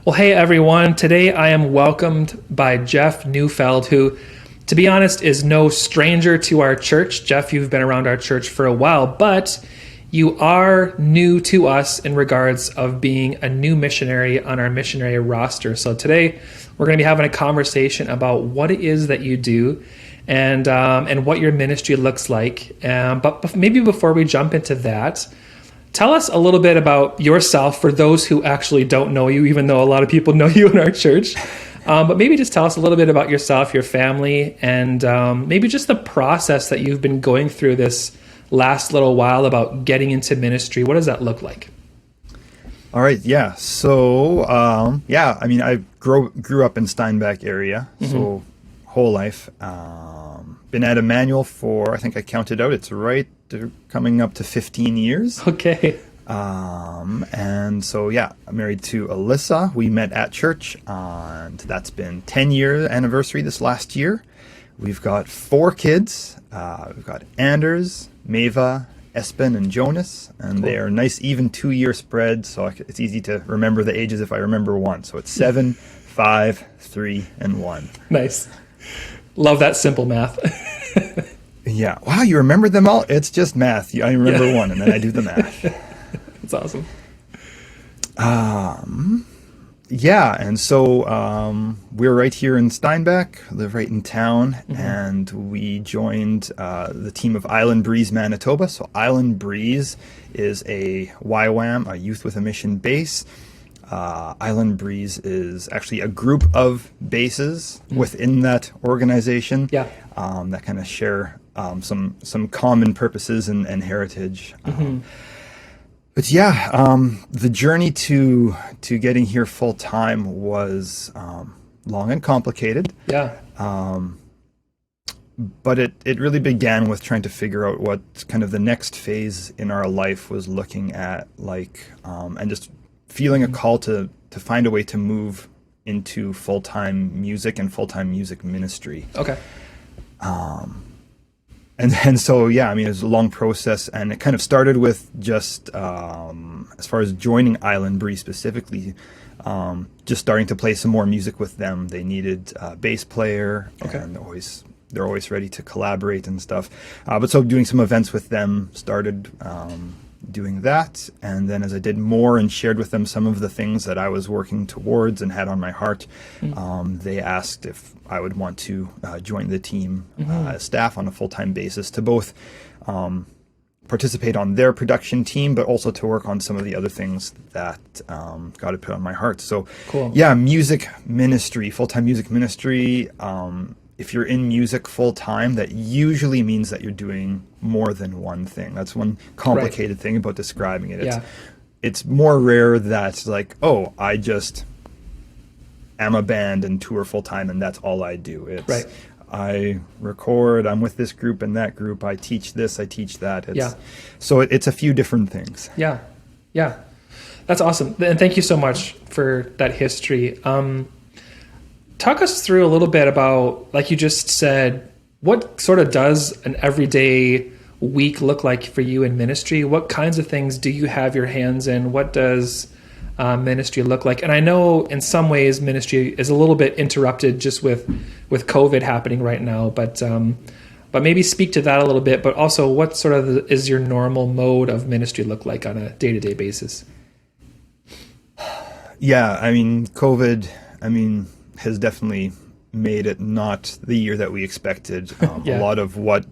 Well, hey everyone. Today I am welcomed by Jeff Neufeld, who, to be honest, is no stranger to our church. Jeff, you've been around our church for a while, but you are new to us in regards of being a new missionary on our missionary roster. So today we're going to be having a conversation about what it is that you do and what your ministry looks like. But maybe before we jump into that, tell us a little bit about yourself for those who actually don't know you, even though a lot of people know you in our church. But maybe just tell us a little bit about yourself, your family, and maybe just the process that you've been going through this last little while about getting into ministry. What does that look like? All right, yeah. So, I grew up in Steinbach area, so whole life. Been at Emmanuel for, I think I counted out, it's coming up to 15 years. Okay. And so, I'm married to Alyssa. We met at church, and that's been 10-year anniversary this last year. We've got 4 kids. We've got Anders, Mava, Espen, and Jonas, and Cool. They are nice, even 2-year spread, so it's easy to remember the ages if I remember one. So it's 7, 5, 3, and 1. Nice. Love that simple math. Yeah. Wow, you remember them all? It's just math. I remember one, and then I do the math. That's awesome. And so we're right here in Steinbach, live right in town, and we joined the team of Island Breeze, Manitoba. So Island Breeze is a YWAM, a Youth with a Mission base. Island Breeze is actually a group of bases within that organization that kind of share some common purposes and heritage. But the journey to getting here full time was long and complicated. Yeah. But it really began with trying to figure out what kind of the next phase in our life was looking at, and just feeling a call to find a way to move into full-time music and full-time music ministry. Okay. And so, it was a long process, and it kind of started with just, as far as joining Island Breeze specifically, just starting to play some more music with them. They needed a bass player, and they're always ready to collaborate and stuff. But so doing some events with them, started doing that, and then as I did more and shared with them some of the things that I was working towards and had on my heart, they asked if I would want to join the team as staff on a full-time basis to both participate on their production team, but also to work on some of the other things that God had put on my heart. So, cool. Music ministry, full-time music ministry. If you're in music full-time, that usually means that you're doing more than one thing. That's one complicated thing about describing it. It's more rare that I just am a band and tour full-time and that's all I do. I record, I'm with this group and that group, I teach this, I teach that. So it's a few different things. Yeah. That's awesome. And thank you so much for that history. Talk us through a little bit about, like you just said, what sort of does an everyday week look like for you in ministry? What kinds of things do you have your hands in? What does ministry look like? And I know in some ways ministry is a little bit interrupted just with COVID happening right now, but maybe speak to that a little bit, but also what sort of is your normal mode of ministry look like on a day-to-day basis? COVID, has definitely made it not the year that we expected. A lot of what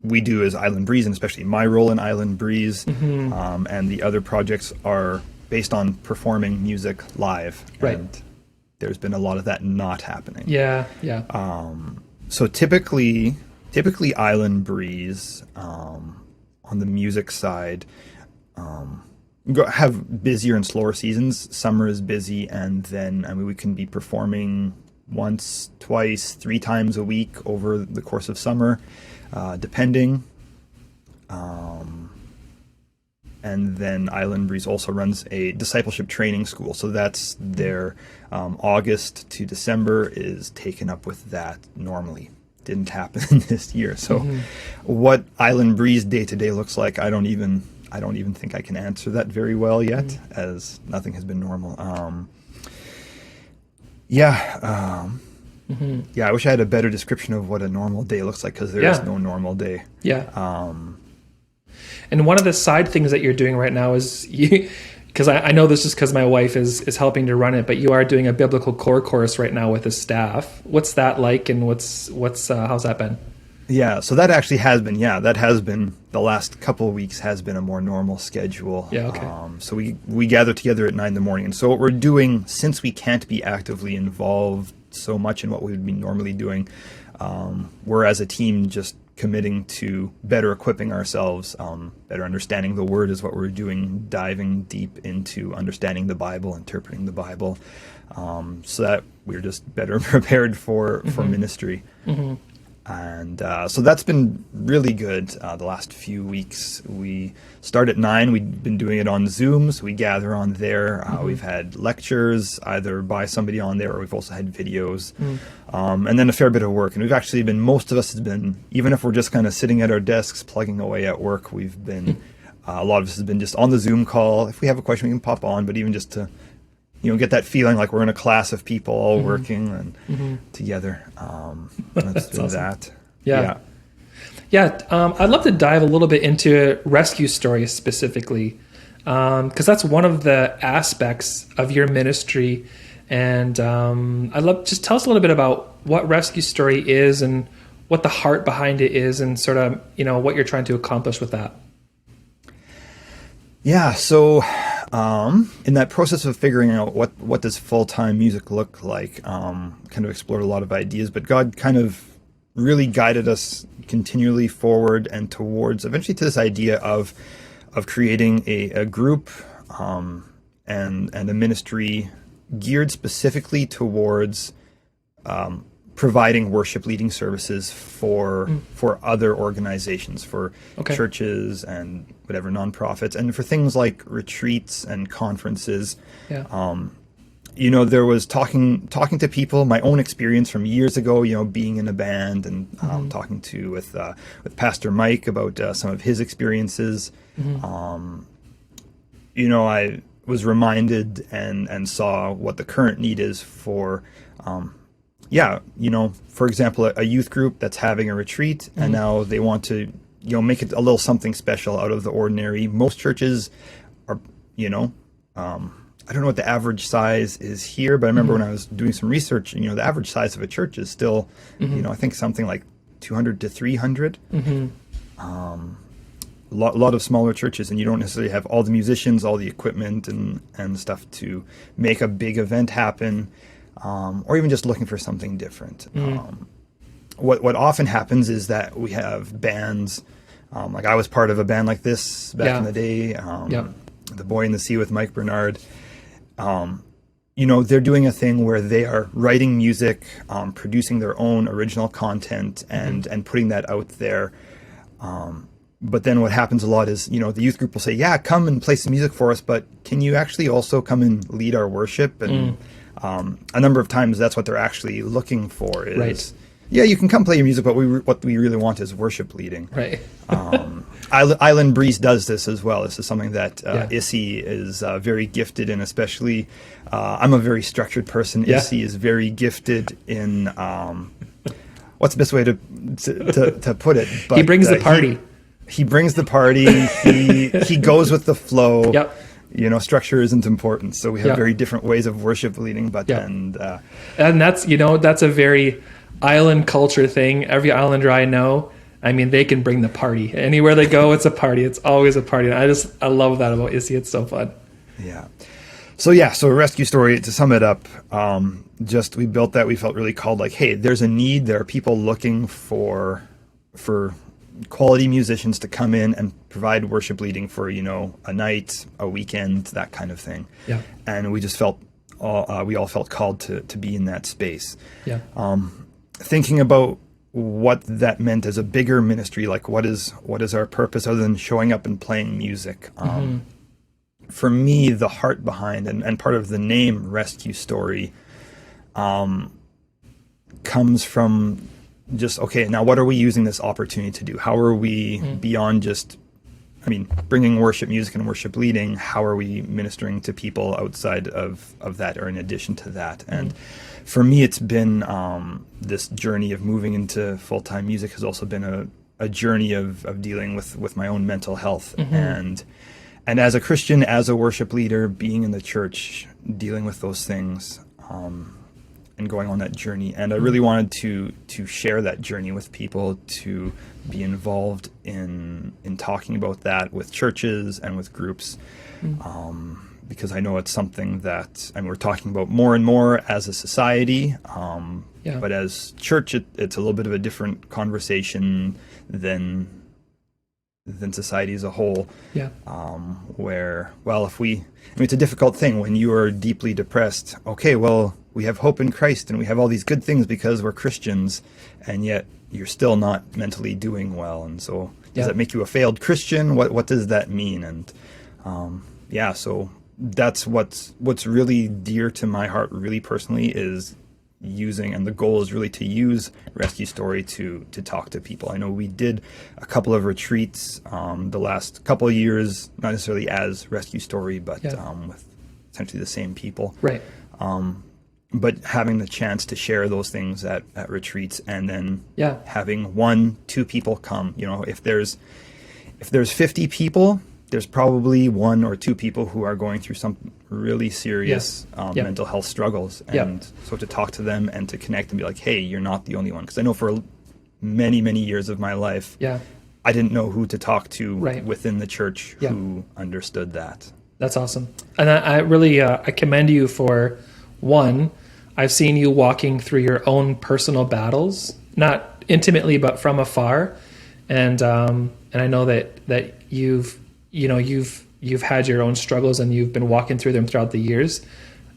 we do as Island Breeze, and especially my role in Island Breeze, and the other projects are based on performing music live. Right. And there's been a lot of that not happening. Yeah. So typically Island Breeze, on the music side, have busier and slower seasons. Summer is busy, and then we can be performing once, twice, 3 times a week over the course of summer, depending. And then Island Breeze also runs a discipleship training school, so that's their August to December is taken up with that normally. Didn't happen this year. So what Island Breeze day to day looks like, I don't even think I can answer that very well yet, as nothing has been normal. Yeah. Yeah, I wish I had a better description of what a normal day looks like, because there is no normal day. Yeah. And one of the side things that you're doing right now is you, because I know this just because my wife is helping to run it, but you are doing a biblical core course right now with the staff. What's that like, and what's how's that been? Yeah, so that actually has been, that has been, the last couple of weeks has been a more normal schedule. Yeah, okay. So we gather together at 9 in the morning. And so what we're doing, since we can't be actively involved so much in what we would be normally doing, we're as a team just committing to better equipping ourselves, better understanding the Word is what we're doing, diving deep into understanding the Bible, interpreting the Bible, so that we're just better prepared for ministry. Mm-hmm. And so that's been really good the last few weeks. We start at 9. We've been doing it on Zoom, so we gather on there. We've had lectures either by somebody on there, or we've also had videos. And then a fair bit of work. And we've actually been, most of us has been, even if we're just kind of sitting at our desks plugging away at work, we've been, a lot of us has been just on the Zoom call. If we have a question, we can pop on, but even just to get that feeling like we're in a class of people all working and together. Let's do awesome. that. Yeah. I'd love to dive a little bit into rescue stories specifically, because that's one of the aspects of your ministry. And I'd love, just tell us a little bit about what Rescue Story is and what the heart behind it is, and sort of, what you're trying to accomplish with that. Yeah. So, in that process of figuring out what does full-time music look like, kind of explored a lot of ideas, but God kind of really guided us continually forward and towards eventually to this idea of creating a group, and a ministry geared specifically towards, providing worship leading services for other organizations, for churches and whatever nonprofits, and for things like retreats and conferences. There was talking to people, my own experience from years ago, being in a band and talking with Pastor Mike about some of his experiences. I was reminded and saw what the current need is for, for example, a youth group that's having a retreat, and now they want to, make it a little something special out of the ordinary. Most churches are, I don't know what the average size is here, but I remember when I was doing some research, the average size of a church is still, I think something like 200 to 300. A lot of smaller churches, and you don't necessarily have all the musicians, all the equipment and stuff to make a big event happen, or even just looking for something different. What often happens is that we have bands, like I was part of a band like this back in the day, The Boy in the Sea with Mike Bernard. They're doing a thing where they are writing music, producing their own original content and putting that out there. But then what happens a lot is, the youth group will say, come and play some music for us, but can you actually also come and lead our worship? And a number of times that's what they're actually looking for is, you can come play your music, but what we really want is worship leading. Right. Island Breeze does this as well. This is something that Issy is very gifted in, especially. I'm a very structured person. Issy is very gifted in, what's the best way to put it? But, he brings the party. He brings the party. He goes with the flow. Structure isn't important. So we have very different ways of worship leading, but and that's that's a very island culture thing. Every islander I know, they can bring the party. Anywhere they go, it's a party. It's always a party. And I love that about Issy. It's so fun. So Rescue Story, to sum it up, we built that. We felt really called, like, hey, there's a need. There are people looking for quality musicians to come in and provide worship leading for, a night, a weekend, that kind of thing. And we just felt, we all felt called to be in that space. Thinking about what that meant as a bigger ministry, like what is our purpose other than showing up and playing music? For me, the heart behind and part of the name Rescue Story comes from just, okay, now what are we using this opportunity to do? How are we beyond just I mean, bringing worship music and worship leading, how are we ministering to people outside of that or in addition to that? And for me, it's been this journey of moving into full-time music has also been a journey of dealing with my own mental health. And as a Christian, as a worship leader, being in the church, dealing with those things, and going on that journey. And I really wanted to share that journey with people, to be involved in talking about that with churches and with groups, because I know it's something that, and we're talking about more and more as a society, but as church, it's a little bit of a different conversation than society as a whole. Where, well, it's a difficult thing when you are deeply depressed. Okay, well, we have hope in Christ and we have all these good things because we're Christians, and yet you're still not mentally doing well. And so does that make you a failed Christian? What does that mean? And so that's what's really dear to my heart, really personally, is using, and the goal is really to use Rescue Story to talk to people. I know we did a couple of retreats the last couple of years, not necessarily as Rescue Story, but with essentially the same people. Right. But having the chance to share those things at retreats, and then having 1-2 people come. If there's 50 people, there's probably 1 or 2 people who are going through some really serious mental health struggles. And so to talk to them and to connect and be like, hey, you're not the only one. Because I know for many, many years of my life, I didn't know who to talk to within the church who understood that. That's awesome. And I really I commend you for, one, I've seen you walking through your own personal battles, not intimately, but from afar. And I know that you've had your own struggles and you've been walking through them throughout the years.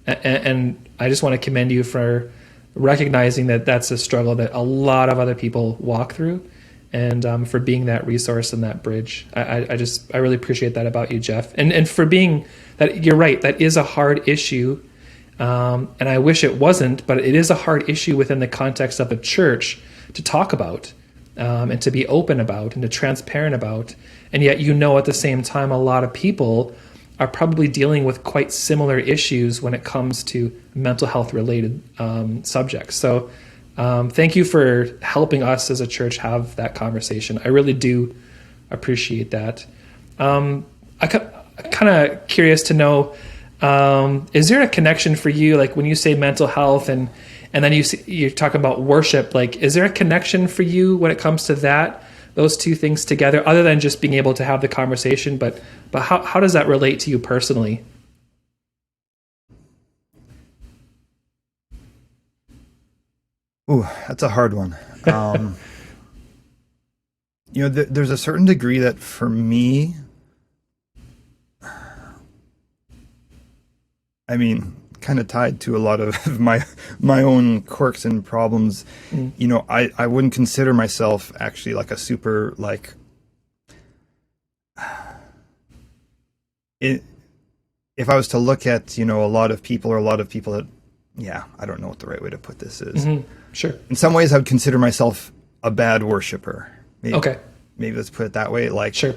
And I just want to commend you for recognizing that that's a struggle that a lot of other people walk through, and for being that resource and that bridge. I really appreciate that about you, Jeff. And for being that, you're right, that is a hard issue. And I wish it wasn't, but it is a hard issue within the context of a church to talk about, and to be open about, and to transparent about. And yet, at the same time, a lot of people are probably dealing with quite similar issues when it comes to mental health related subjects. So thank you for helping us as a church have that conversation. I really do appreciate that. I'm kind of curious to know, is there a connection for you, like when you say mental health and then you're talking about worship, like is there a connection for you when it comes to those two things together, other than just being able to have the conversation, but how does that relate to you personally? Ooh, that's a hard one. There's a certain degree that for me, kind of tied to a lot of my own quirks and problems. I wouldn't consider myself actually like a super, like, if I was to look at, a lot of people that, I don't know what the right way to put this is. Sure. In some ways, I would consider myself a bad worshiper. Maybe let's put it that way. Like, sure.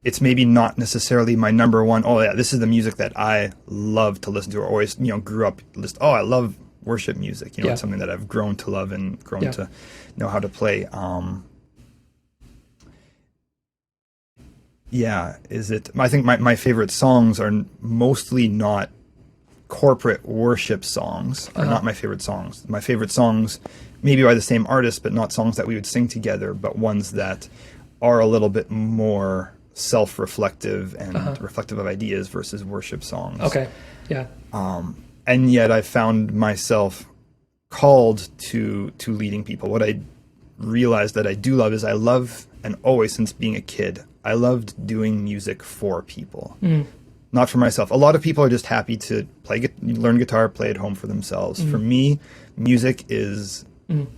It's maybe not necessarily my number one. Oh yeah, this is the music that I love to listen to, or always, grew up I love worship music. It's something that I've grown to love and grown to know how to play. I think my favorite songs are mostly not corporate worship songs, are not my favorite songs. My favorite songs, maybe by the same artist, but not songs that we would sing together, but ones that are a little bit more self-reflective and reflective of ideas versus worship songs. Okay. Yeah. And yet I found myself called to leading people. What I realized that I do love is I love, and always since being a kid, I loved doing music for people, not for myself. A lot of people are just happy to learn guitar, play at home for themselves. For me, music is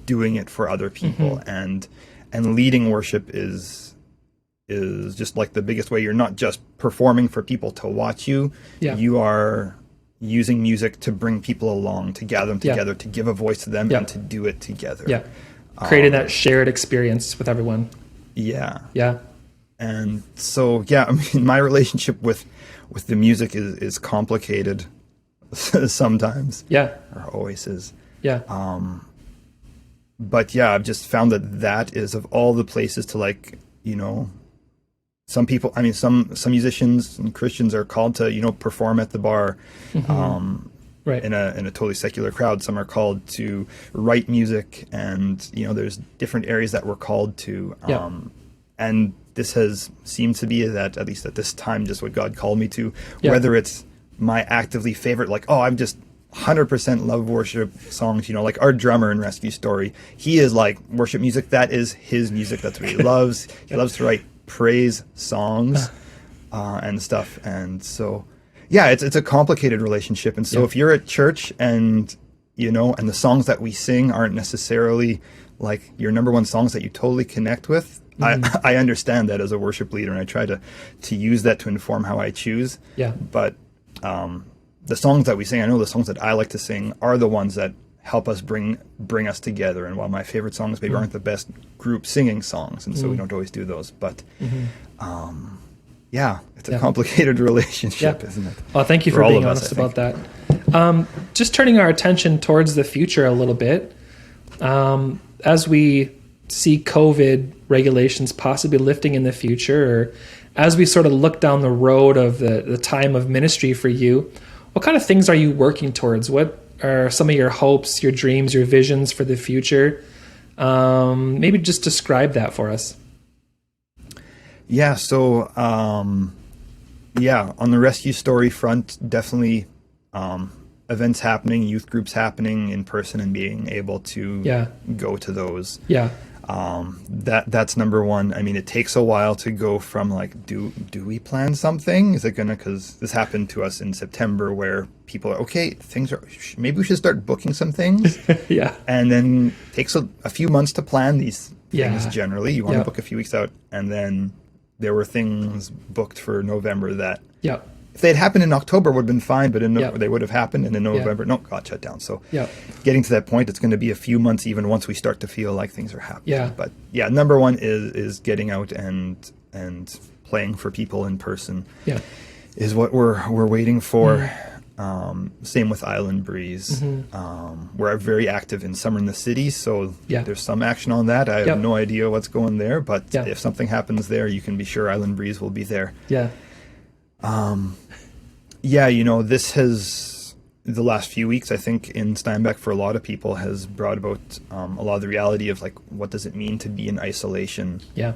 doing it for other people, and leading worship is just like the biggest way. You're not just performing for people to watch you. You are using music to bring people along, to gather them together, to give a voice to them, and to do it together. Creating that shared experience with everyone. Yeah. Yeah. And so, yeah, I mean, my relationship with the music is complicated sometimes. Yeah. Or always is. Yeah. But yeah, I've just found that is, of all the places to, like, some people, I mean, some musicians and Christians are called to, perform at the bar, Right. in a totally secular crowd. Some are called to write music, and there's different areas that we're called to. And this has seemed to be that, at least at this time, just what God called me to. Yeah. Whether it's my actively favorite, like, I'm just 100% love worship songs, like our drummer in Rescue Story, he is like worship music. That is his music. That's what he loves. He loves to write praise songs and stuff. And so, yeah, it's a complicated relationship. And so if you're at church and, and the songs that we sing aren't necessarily like your number one songs that you totally connect with, I understand that as a worship leader, and I try to use that to inform how I choose. Yeah. But the songs that we sing, I know the songs that I like to sing are the ones that help us bring us together. And while my favorite songs maybe aren't the best group singing songs, and so we don't always do those, but yeah, it's a complicated relationship, isn't it? Well, thank you for being honest about that. Just turning our attention towards the future a little bit, as we see COVID regulations possibly lifting in the future, or as we sort of look down the road of the time of ministry for you, what kind of things are you working towards? What are some of your hopes, your dreams, your visions for the future? Maybe just describe that for us. Yeah, so on the Rescue Story front, definitely events happening, youth groups happening in person, and being able to go to those. Yeah. That's number one. I mean, it takes a while to go from like, do we plan something? Is it gonna, because this happened to us in September, where people are, okay, maybe we should start booking some things. Yeah. And then it takes a few months to plan these things. Generally, you want to book a few weeks out, and then there were things booked for November that if they'd happened in October would have been fine, but they would have happened, and in November, got shut down. So getting to that point, it's going to be a few months even once we start to feel like things are happening. Yeah. But yeah, number one is getting out and playing for people in person. Yeah. Is what we're waiting for. Same with Island Breeze. We're very active in Summer in the City, so there's some action on that. I have no idea what's going there, but if something happens there, you can be sure Island Breeze will be there. Yeah. This has, the last few weeks, I think, in Steinbeck for a lot of people has brought about a lot of the reality of, like, what does it mean to be in isolation? Yeah.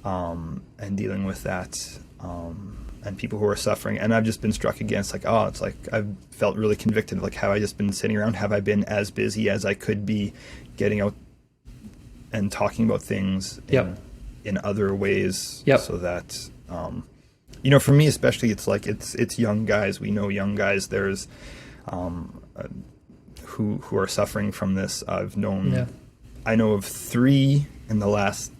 And dealing with that, and people who are suffering. And I've just been struck against, like, it's like I've felt really convicted, like, have I just been sitting around? Have I been as busy as I could be getting out and talking about things in other ways? So that... for me especially, it's like it's young guys. We know young guys. There's who are suffering from this. I know of 3 in the last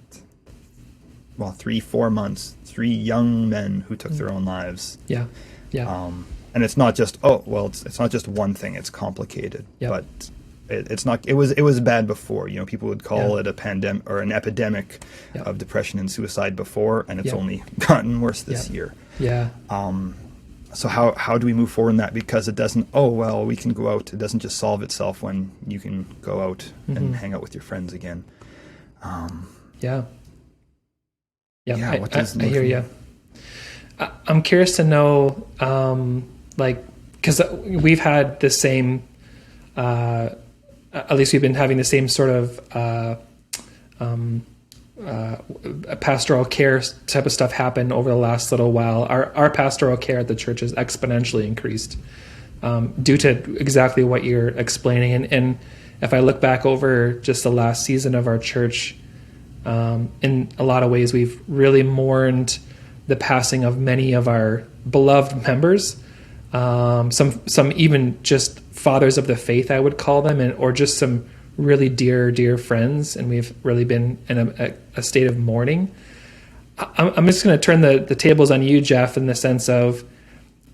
3-4 months. 3 young men who took their own lives. Yeah, yeah. And it's not just it's not just one thing. It's complicated, but it's not. It was bad before. People would call it a pandemic or an epidemic of depression and suicide before, and it's only gotten worse this year. Yeah. So how do we move forward in that? Because it doesn't. We can go out. It doesn't just solve itself when you can go out and hang out with your friends again. Yeah. I hear you. I'm curious to know, because we've had the same. At least we've been having the same sort of pastoral care type of stuff happen over the last little while. Our pastoral care at the church has exponentially increased due to exactly what you're explaining. And if I look back over just the last season of our church, in a lot of ways, we've really mourned the passing of many of our beloved members. Some even just fathers of the faith, I would call them, or just some really dear friends, and we've really been in a state of mourning. I'm just going to turn the tables on you, Jeff, in the sense of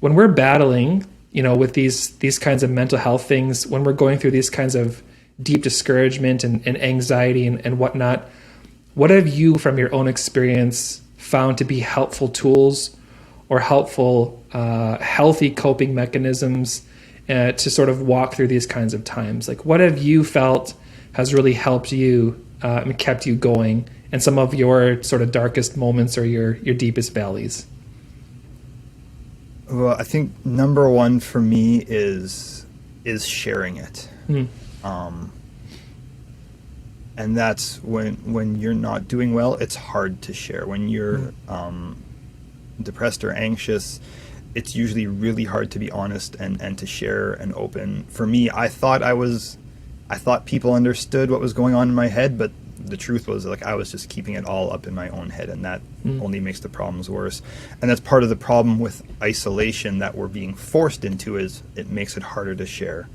when we're battling, with these kinds of mental health things, when we're going through these kinds of deep discouragement and anxiety and whatnot, what have you, from your own experience, found to be helpful tools or helpful, healthy coping mechanisms to sort of walk through these kinds of times? Like, what have you felt has really helped you and kept you going in some of your sort of darkest moments or your deepest valleys? Well, I think number one for me is sharing it. And that's when you're not doing well, it's hard to share. When you're depressed or anxious, it's usually really hard to be honest and to share and open. For me, I thought people understood what was going on in my head, but the truth was, like, I was just keeping it all up in my own head, and that only makes the problems worse. And that's part of the problem with isolation that we're being forced into, is it makes it harder to share,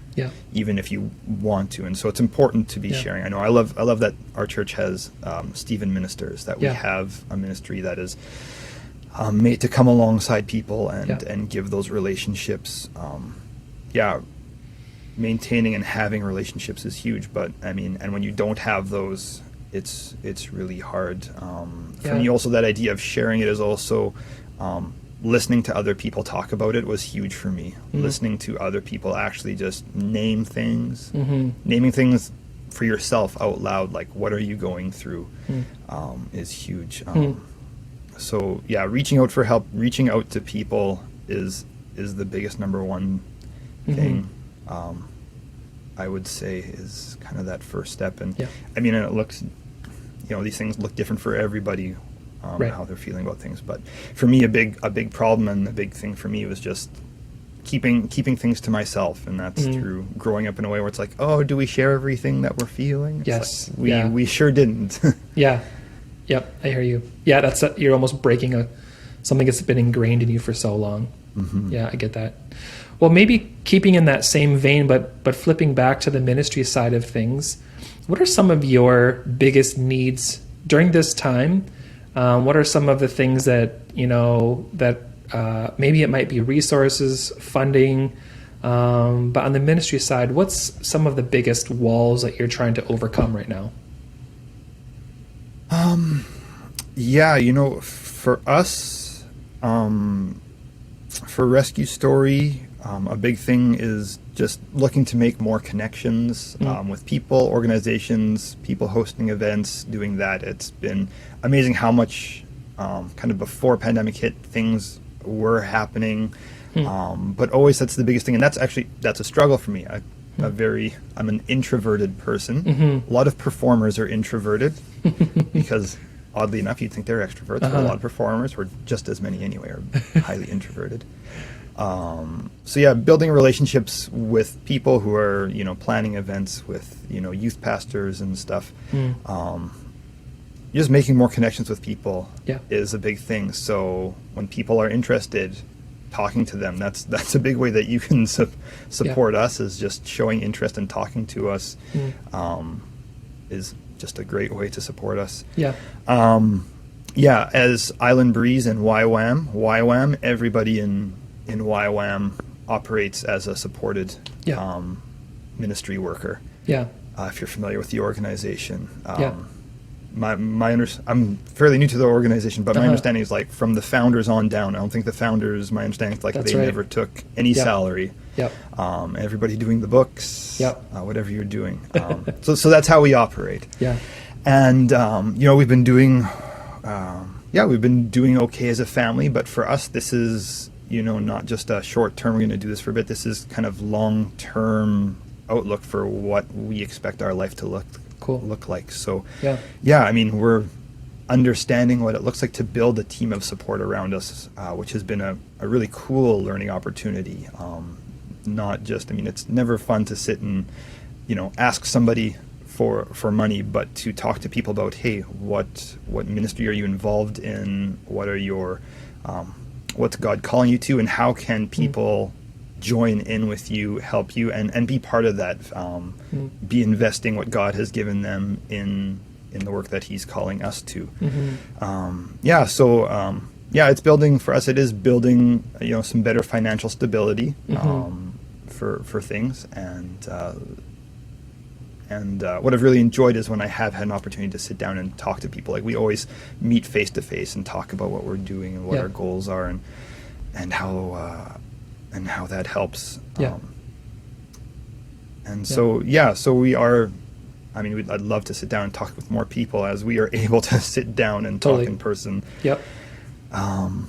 even if you want to. And so it's important to be sharing. I know I love that our church has Stephen ministers, that we have a ministry that is made to come alongside people and give those relationships. Maintaining and having relationships is huge, but I mean, and when you don't have those, it's really hard. For me, also, that idea of sharing it is also listening to other people talk about it was huge for me. Listening to other people actually just name things, naming things for yourself out loud, like, what are you going through, is huge. So yeah, reaching out for help, reaching out to people is the biggest number one thing. I would say is kind of that first step. And I mean, and it looks, these things look different for everybody, how they're feeling about things. But for me, a big problem and a big thing for me was just keeping things to myself. And that's through growing up in a way where it's like, oh, do we share everything that we're feeling? It's like, we sure didn't. Yep, I hear you. Yeah, that's you're almost breaking something that's been ingrained in you for so long. Yeah, I get that. Well, maybe keeping in that same vein, but flipping back to the ministry side of things, what are some of your biggest needs during this time? What are some of the things that, maybe it might be resources, funding, but on the ministry side, what's some of the biggest walls that you're trying to overcome right now? For us, for Rescue Story, a big thing is just looking to make more connections with people, organizations, people hosting events, doing that. It's been amazing how much kind of before pandemic hit, things were happening. But always that's the biggest thing. And that's a struggle for me. I'm an introverted person. A lot of performers are introverted because oddly enough, you'd think they're extroverts, but a lot of performers, or just as many anyway, are highly introverted. Building relationships with people who are, planning events with, youth pastors and stuff. Just making more connections with people is a big thing. So when people are interested, talking to them, that's a big way that you can support us, is just showing interest and talking to us, is just a great way to support us. As Island Breeze and YWAM, everybody in YWAM operates as a supported ministry worker. If you're familiar with the organization. I'm fairly new to the organization, but my understanding is, like, from the founders on down. I don't think the founders, my understanding is, like, they never took any salary. Everybody doing the books, whatever you're doing. So that's how we operate. And we've been doing okay as a family, but for us, this is, not just a short term, we're going to do this for a bit. This is kind of long term outlook for what we expect our life to look like. So I mean, we're understanding what it looks like to build a team of support around us, which has been a really cool learning opportunity. Not just, I mean, it's never fun to sit and, ask somebody for money, but to talk to people about, hey, what ministry are you involved in? What are your, what's God calling you to, and how can people join in with you, help you, and be part of that, be investing what God has given them in the work that He's calling us to. It's building, for us, it is building, some better financial stability for things, and And what I've really enjoyed is when I have had an opportunity to sit down and talk to people. Like, we always meet face to face and talk about what we're doing and what our goals are, and how that helps. So we are. I mean, I'd love to sit down and talk with more people as we are able to sit down and talk in person. And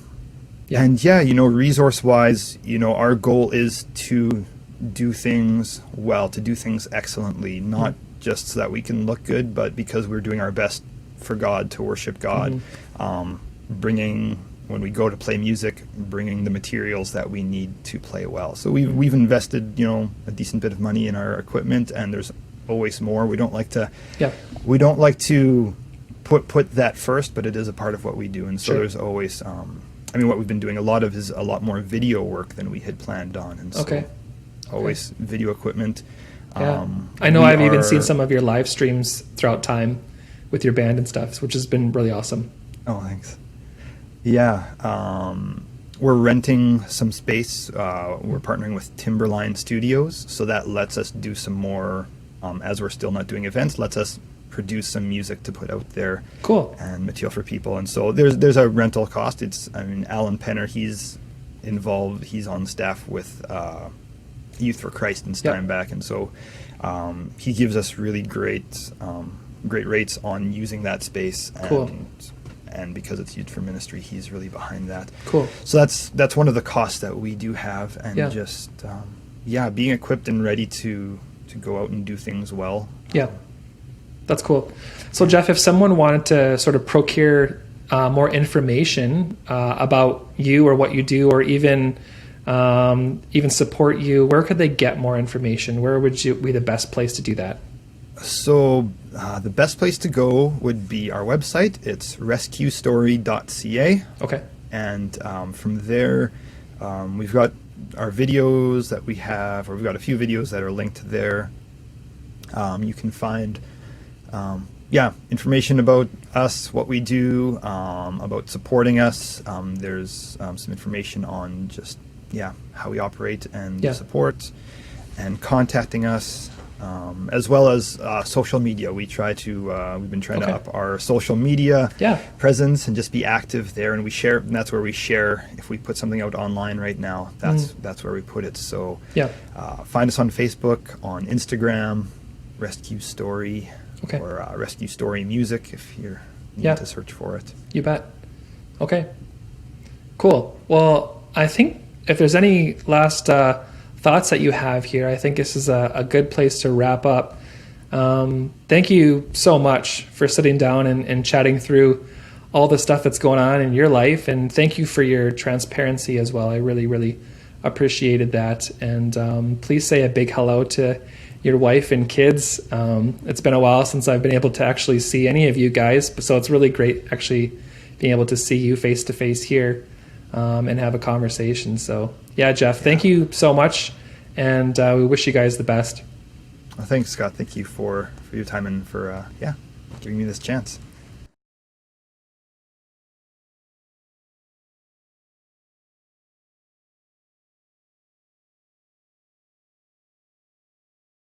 resource-wise, our goal is to do things well, to do things excellently, not just so that we can look good, but because we're doing our best for God, to worship God, bringing, when we go to play music, bringing the materials that we need to play well. So we've invested, a decent bit of money in our equipment, and there's always more. We don't like to put that first, but it is a part of what we do. And so there's always, what we've been doing a lot of is a lot more video work than we had planned on. And so always video equipment. I know I've even seen some of your live streams throughout time with your band and stuff, which has been really awesome. Oh, thanks. We're renting some space. We're partnering with Timberline Studios, so that lets us do some more, as we're still not doing events, lets us produce some music to put out there. Cool. And material for people. And so there's a rental cost. Alan Penner, he's involved, he's on staff with Youth for Christ in Steinbach, and so he gives us really great rates on using that space. And because it's used for ministry, he's really behind that. Cool. So that's one of the costs that we do have, and just being equipped and ready to go out and do things well. That's cool. So Jeff, if someone wanted to sort of procure more information about you or what you do, or even support you, where could they get more information? Where would you be the best place to do that? So the best place to go would be our website. It's rescuestory.ca. Okay. And from there, we've got our videos that we have, or we've got a few videos that are linked there. You can find information about us, what we do, about supporting us. There's some information on just how we operate and support, and contacting us, as well as social media. We've been trying to up our social media presence and just be active there, and we share. And that's where we share. If we put something out online right now, that's where we put it. So find us on Facebook, on Instagram, Rescue Story, or Rescue Story Music if you're need to search for it. You bet. Okay. Cool. Well, I think if there's any last thoughts that you have here, I think this is a good place to wrap up. Thank you so much for sitting down and chatting through all the stuff that's going on in your life, and thank you for your transparency as well. I really, really appreciated that. And please say a big hello to your wife and kids. It's been a while since I've been able to actually see any of you guys, so it's really great actually being able to see you face to face here and have a conversation. So Jeff, thank you so much, and we wish you guys the best. Well, thanks, Scott. Thank you for your time and for giving me this chance.